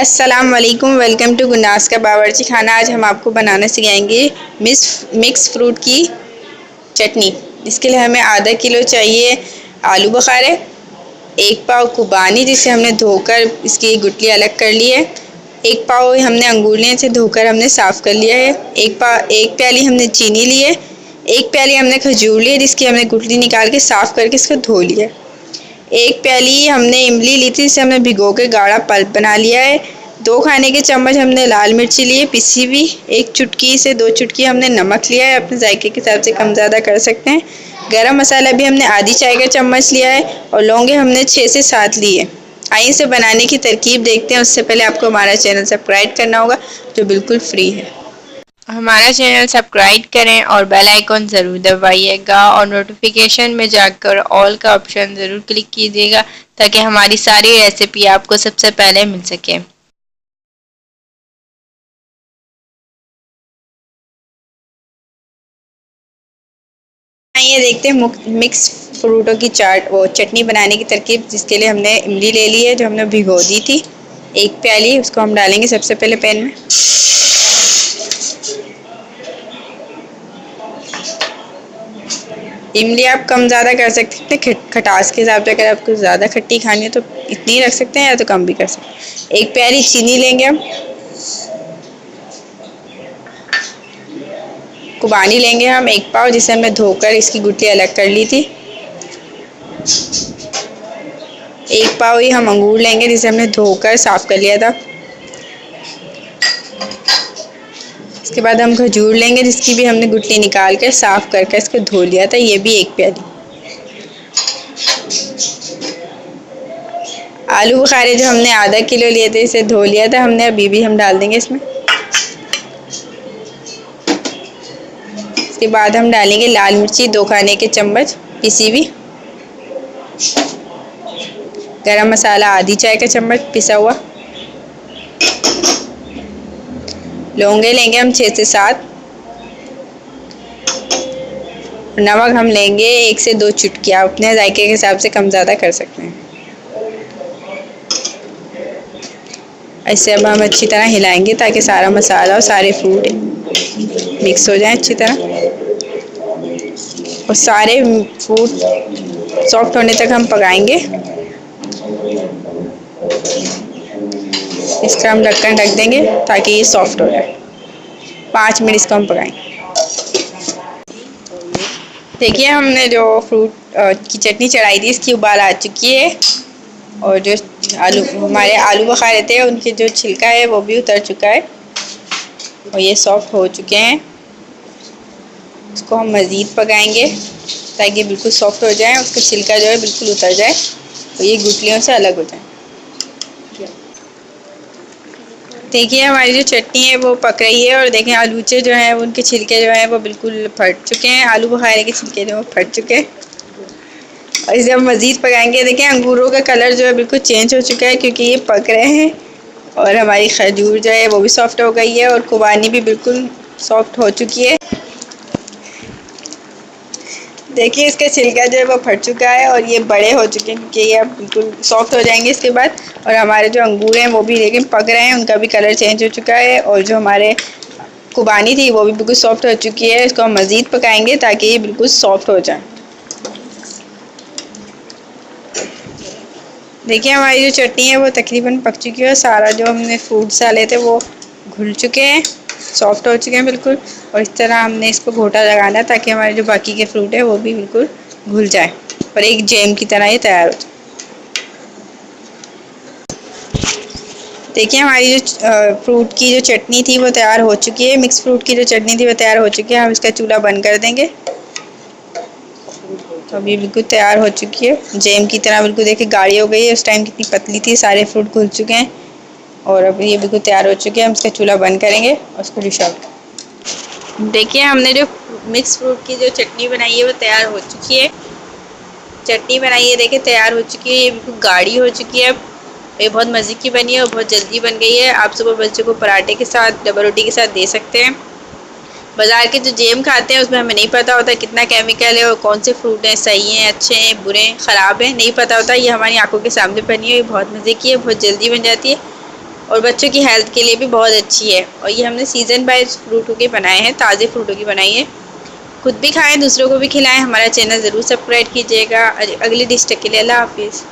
अस्सलाम वालेकुम, welcome to गुनास का बावर्ची खाना। आज हम आपको बनाना सिखाएंगे मिक्स फ्रूट की चटनी। इसके लिए हमें आधा किलो चाहिए आलू बुखारे, एक पाव खुबानी जिसे हमने धोकर इसकी गुठली अलग कर ली है, एक पाव हमने अंगूरियों से धोकर हमने साफ़ कर लिया है, एक प्याली हमने चीनी ली है, एक प्याली हमने खजूर ली है जिसकी हमने गुठली निकाल के साफ़ करके इसको धो लिया है, एक प्याली हमने इमली ली थी जिसे हमने भिगो के गाढ़ा पल्प बना लिया है, 2 खाने के चम्मच हमने लाल मिर्ची ली है पिसी हुई, एक चुटकी से 2 चुटकी हमने नमक लिया है, अपने जायके के हिसाब से कम ज़्यादा कर सकते हैं। गरम मसाला भी हमने आधी चाय का चम्मच लिया है और लौंगे हमने 6 से 7 लिए। आइए इसे बनाने की तरकीब देखते हैं। उससे पहले आपको हमारा चैनल सब्सक्राइब करना होगा जो बिल्कुल फ्री है। हमारा चैनल सब्सक्राइब करें और बेल आइकॉन ज़रूर दबाइएगा और नोटिफिकेशन में जाकर ऑल का ऑप्शन ज़रूर क्लिक कीजिएगा ताकि हमारी सारी रेसिपी आपको सबसे पहले मिल सके। आइए देखते हैं मिक्स फ्रूटों की चटनी बनाने की तरकीब। जिसके लिए हमने इमली ले ली है जो हमने भिगो दी थी, 1 प्याली, उसको हम डालेंगे सबसे पहले पैन में। इमली आप कम ज़्यादा कर सकते हैं खटास के हिसाब से। अगर आपको ज़्यादा खट्टी खानी है तो इतनी रख सकते हैं या तो कम भी कर सकते हैं। 1 प्याली चीनी लेंगे हम, खुबानी लेंगे हम 1 पाव जिसे हमने धोकर इसकी गुठली अलग कर ली थी, 1 पाव ही हम अंगूर लेंगे जिसे हमने धोकर साफ़ कर लिया था। इसके बाद हम खजूर लेंगे जिसकी भी हमने गुठली निकाल कर साफ़ करके इसको धो लिया था, ये भी 1 प्याली। आलू बुखारे जो हमने आधा किलो लिए थे इसे धो लिया था हमने, अभी भी हम डाल देंगे इसमें। इसके बाद हम डालेंगे लाल मिर्ची 2 खाने के चम्मच पिसी हुई, गरम मसाला आधी चाय का चम्मच पिसा हुआ, लौंगे लेंगे हम 6 से 7, नमक हम लेंगे 1 से 2 चुटकी, आप अपने जायके के हिसाब से कम ज़्यादा कर सकते हैं। ऐसे अब हम अच्छी तरह हिलाएंगे ताकि सारा मसाला और सारे फ्रूट मिक्स हो जाएं अच्छी तरह, और सारे फ्रूट सॉफ्ट होने तक हम पकाएंगे। इसका हम ढक्कन ढक देंगे ताकि ये सॉफ्ट हो जाए। 5 मिनट इसको हम पकाएंगे। देखिए हमने जो फ्रूट की चटनी चढ़ाई थी इसकी उबाल आ चुकी है, और जो हमारे आलू बुखारे थे उनके जो छिलका है वो भी उतर चुका है और ये सॉफ्ट हो चुके हैं। इसको हम मज़ीद पकाएंगे ताकि बिल्कुल सॉफ्ट हो जाए, उसका छिलका जो है बिल्कुल उतर जाए और ये गुठलियों से अलग हो जाए। देखिए हमारी जो चटनी है वो पक रही है, और देखें आलूचे जो हैं उनके छिलके जो हैं वो बिल्कुल फट चुके हैं, आलू बुखारे के छिलके जो फट चुके हैं, और इसे हम मज़ीद पकाएंगे। देखें अंगूरों का कलर जो है बिल्कुल चेंज हो चुका है क्योंकि ये पक रहे हैं, और हमारी खजूर जो है वो भी सॉफ्ट हो गई है और खुबानी भी बिल्कुल सॉफ्ट हो चुकी है। देखिए इसका छिलका जो है वो फट चुका है और ये बड़े हो चुके हैं क्योंकि ये अब बिल्कुल सॉफ्ट हो जाएंगे इसके बाद। और हमारे जो अंगूर हैं वो भी लेकिन पक रहे हैं, उनका भी कलर चेंज हो चुका है, और जो हमारे खुबानी थी वो भी बिल्कुल सॉफ्ट हो चुकी है। इसको हम मज़ीद पकाएंगे ताकि ये बिल्कुल सॉफ्ट हो जाए। देखिए हमारी जो चटनी है वो तकरीबन पक चुकी है, सारा जो हमने फ्रूट्स डाले थे वो घुल चुके हैं, सॉफ्ट हो चुके हैं बिल्कुल, और इस तरह हमने इसको घोटा लगाना है ताकि हमारे जो बाकी के फ्रूट है वो भी बिल्कुल घुल जाए और एक जैम की तरह ये तैयार हो जाए। देखिए हमारी जो फ्रूट की जो चटनी थी वो तैयार हो चुकी है, मिक्स फ्रूट की जो चटनी थी वो तैयार हो चुकी है। हम इसका चूल्हा बंद कर देंगे। तो अभी बिल्कुल तैयार हो चुकी है, जैम की तरह बिल्कुल देखिए गाढ़ी हो गई है। उस टाइम कितनी पतली थी, सारे फ्रूट घुल चुके हैं और अब ये बिल्कुल तैयार हो चुके हैं। हम इसका चूल्हा बंद करेंगे और उसको डिश आउट। देखिए हमने जो मिक्स फ्रूट की जो चटनी बनाई है वो तैयार हो चुकी है। चटनी बनाई है देखिए तैयार हो चुकी है, ये बिल्कुल गाढ़ी हो चुकी है। ये बहुत मज़े की बनी है और बहुत जल्दी बन गई है। आप सुबह बच्चों को पराठे के साथ, डबल रोटी के साथ दे सकते हैं। बाज़ार के जो जैम खाते हैं उसमें हमें नहीं पता होता कितना केमिकल है और कौन से फ्रूट हैं सही हैं, अच्छे हैं, बुरे हैं, ख़राब हैं, नहीं पता होता। ये हमारी आंखों के सामने बनी है, ये बहुत मज़े की है, बहुत जल्दी बन जाती है और बच्चों की हेल्थ के लिए भी बहुत अच्छी है। और ये हमने सीज़न वाइज फ्रूटों के बनाए हैं, ताज़े फ्रूटों की बनाई है। खुद भी खाएं, दूसरों को भी खिलाएं। हमारा चैनल ज़रूर सब्सक्राइब कीजिएगा। अगली डिश तक के लिए अल्लाह हाफिज़।